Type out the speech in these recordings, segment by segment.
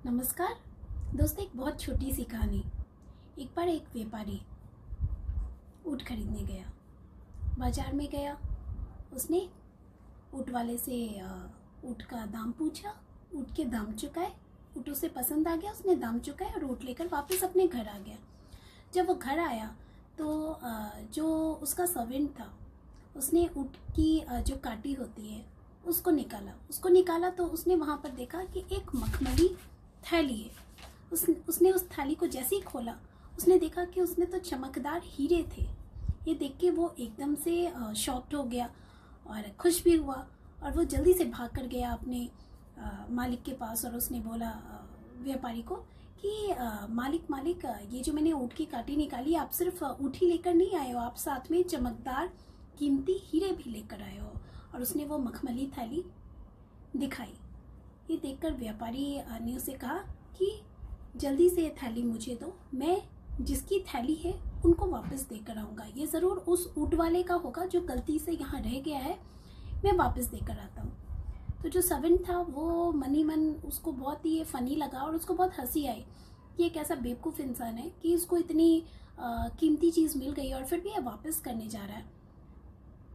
नमस्कार दोस्तों, एक बहुत छोटी सी कहानी। एक बार एक व्यापारी ऊँट खरीदने गया, बाजार में गया। उसने ऊँट वाले से ऊँट का दाम पूछा, ऊँट के दाम चुकाए। ऊँट उसे पसंद आ गया, उसने दाम चुकाए और ऊँट लेकर वापस अपने घर आ गया। जब वो घर आया तो जो उसका सर्वेंट था उसने ऊँट की जो काटी होती है उसको निकाला तो उसने वहाँ पर देखा कि एक मखमली थैली है। उसने उस थैली को जैसे ही खोला, उसने देखा कि उसमें तो चमकदार हीरे थे। ये देख के वो एकदम से शॉक्ड हो गया और खुश भी हुआ, और वो जल्दी से भाग कर गया अपने मालिक के पास। और उसने बोला व्यापारी को कि मालिक, ये जो मैंने ऊँट की काटी निकाली, आप सिर्फ ऊँट ही लेकर नहीं आए हो, आप साथ में चमकदार कीमती हीरे भी लेकर आए हो। और उसने वो मखमली थैली दिखाई। ये देखकर व्यापारी ने उसे कहा कि जल्दी से ये थैली मुझे दो, मैं जिसकी थैली है उनको वापस देकर आऊँगा। ये ज़रूर उस ऊँट वाले का होगा जो गलती से यहाँ रह गया है, मैं वापस देकर आता हूँ। तो जो सर्वेंट था वो मन ही मन उसको बहुत ही फनी लगा और उसको बहुत हंसी आई कि एक ऐसा बेवकूफ़ इंसान है कि इसको इतनी कीमती चीज़ मिल गई और फिर भी ये वापस करने जा रहा है।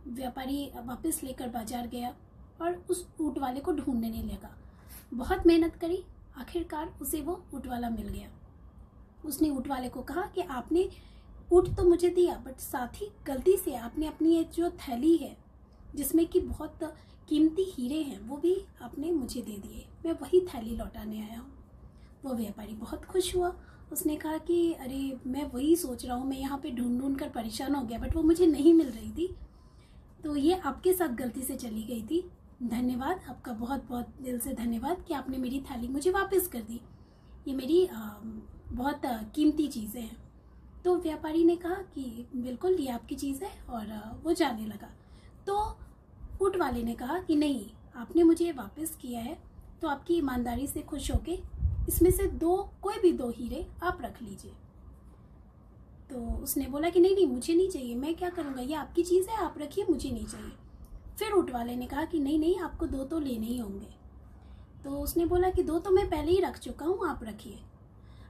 व्यापारी वापस लेकर बाजार गया और उस ऊँट वाले को ढूंढने लगा। बहुत मेहनत करी, आखिरकार उसे वो ऊँट वाला मिल गया। उसने ऊँट वाले को कहा कि आपने ऊँट तो मुझे दिया, बट साथ ही गलती से आपने अपनी ये जो थैली है जिसमें कि बहुत कीमती हीरे हैं वो भी आपने मुझे दे दिए, मैं वही थैली लौटाने आया हूँ। वो व्यापारी बहुत खुश हुआ। उसने कहा कि अरे, मैं वही सोच रहा हूँ, मैं यहाँ पे ढूंढ कर परेशान हो गया, बट वो मुझे नहीं मिल रही थी, तो ये आपके साथ गलती से चली गई थी। धन्यवाद, आपका बहुत बहुत दिल से धन्यवाद कि आपने मेरी थाली मुझे वापस कर दी। ये मेरी बहुत कीमती चीज़ें हैं। तो व्यापारी ने कहा कि बिल्कुल ये आपकी चीज़ है, और वो जाने लगा। तो ऊँट वाले ने कहा कि नहीं, आपने मुझे वापस किया है तो आपकी ईमानदारी से खुश होके इसमें से कोई भी दो हीरे आप रख लीजिए। तो उसने बोला कि नहीं, मुझे नहीं चाहिए, मैं क्या करूँगा, ये आपकी चीज़ है, आप रखिए, मुझे नहीं चाहिए। फिर ऊँट वाले ने कहा कि नहीं, आपको दो तो लेने ही होंगे। तो उसने बोला कि दो तो मैं पहले ही रख चुका हूँ, आप रखिए।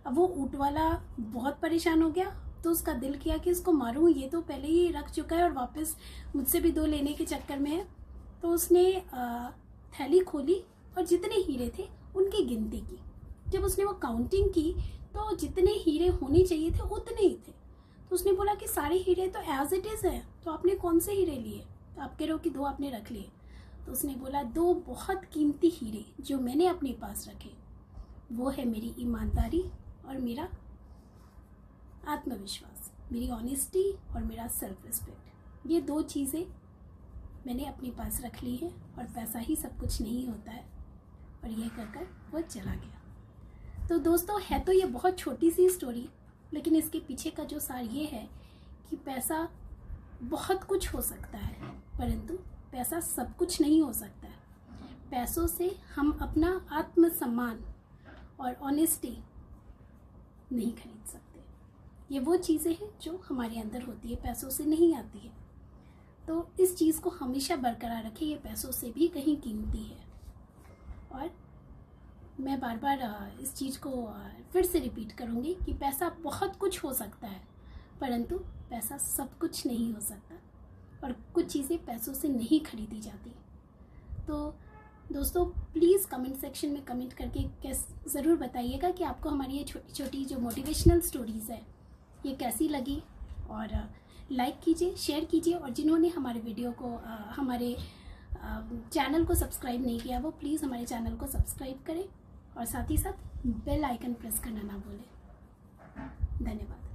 अब वो ऊँट वाला बहुत परेशान हो गया, तो उसका दिल किया कि इसको मारूं, ये तो पहले ही रख चुका है और वापस मुझसे भी दो लेने के चक्कर में है। तो उसने थैली खोली और जितने हीरे थे उनकी गिनती की। जब उसने वो काउंटिंग की तो जितने हीरे होने चाहिए थे उतने ही थे। तो उसने बोला कि सारे हीरे तो एज इट इज़ है, तो आपने कौन से हीरे लिए? तो आप कह रहे हो कि दो आपने रख लिए। तो उसने बोला, दो बहुत कीमती हीरे जो मैंने अपने पास रखे, वो है मेरी ईमानदारी और मेरा आत्मविश्वास, मेरी ऑनेस्टी और मेरा सेल्फ रिस्पेक्ट। ये दो चीज़ें मैंने अपने पास रख ली है, और पैसा ही सब कुछ नहीं होता है। और यह कहकर वो चला गया। तो दोस्तों, है तो ये बहुत छोटी सी स्टोरी, लेकिन इसके पीछे का जो सार ये है कि पैसा बहुत कुछ हो सकता है, परंतु पैसा सब कुछ नहीं हो सकता है। पैसों से हम अपना आत्मसम्मान और ऑनेस्टी नहीं खरीद सकते। ये वो चीज़ें हैं जो हमारे अंदर होती है, पैसों से नहीं आती है। तो इस चीज़ को हमेशा बरकरार रखें, ये पैसों से भी कहीं कीमती है। और मैं बार बार इस चीज़ को फिर से रिपीट करूँगी कि पैसा बहुत कुछ हो सकता है, परंतु पैसा सब कुछ नहीं हो सकता, और कुछ चीज़ें पैसों से नहीं खरीदी जाती। तो दोस्तों, प्लीज़ कमेंट सेक्शन में कमेंट करके ज़रूर बताइएगा कि आपको हमारी ये छोटी छोटी जो मोटिवेशनल स्टोरीज़ है ये कैसी लगी। और लाइक कीजिए, शेयर कीजिए, और जिन्होंने हमारे वीडियो को हमारे चैनल को सब्सक्राइब नहीं किया, वो प्लीज़ हमारे चैनल को सब्सक्राइब करें, और साथ ही साथ बेल आइकन प्रेस करना ना भूलें। धन्यवाद।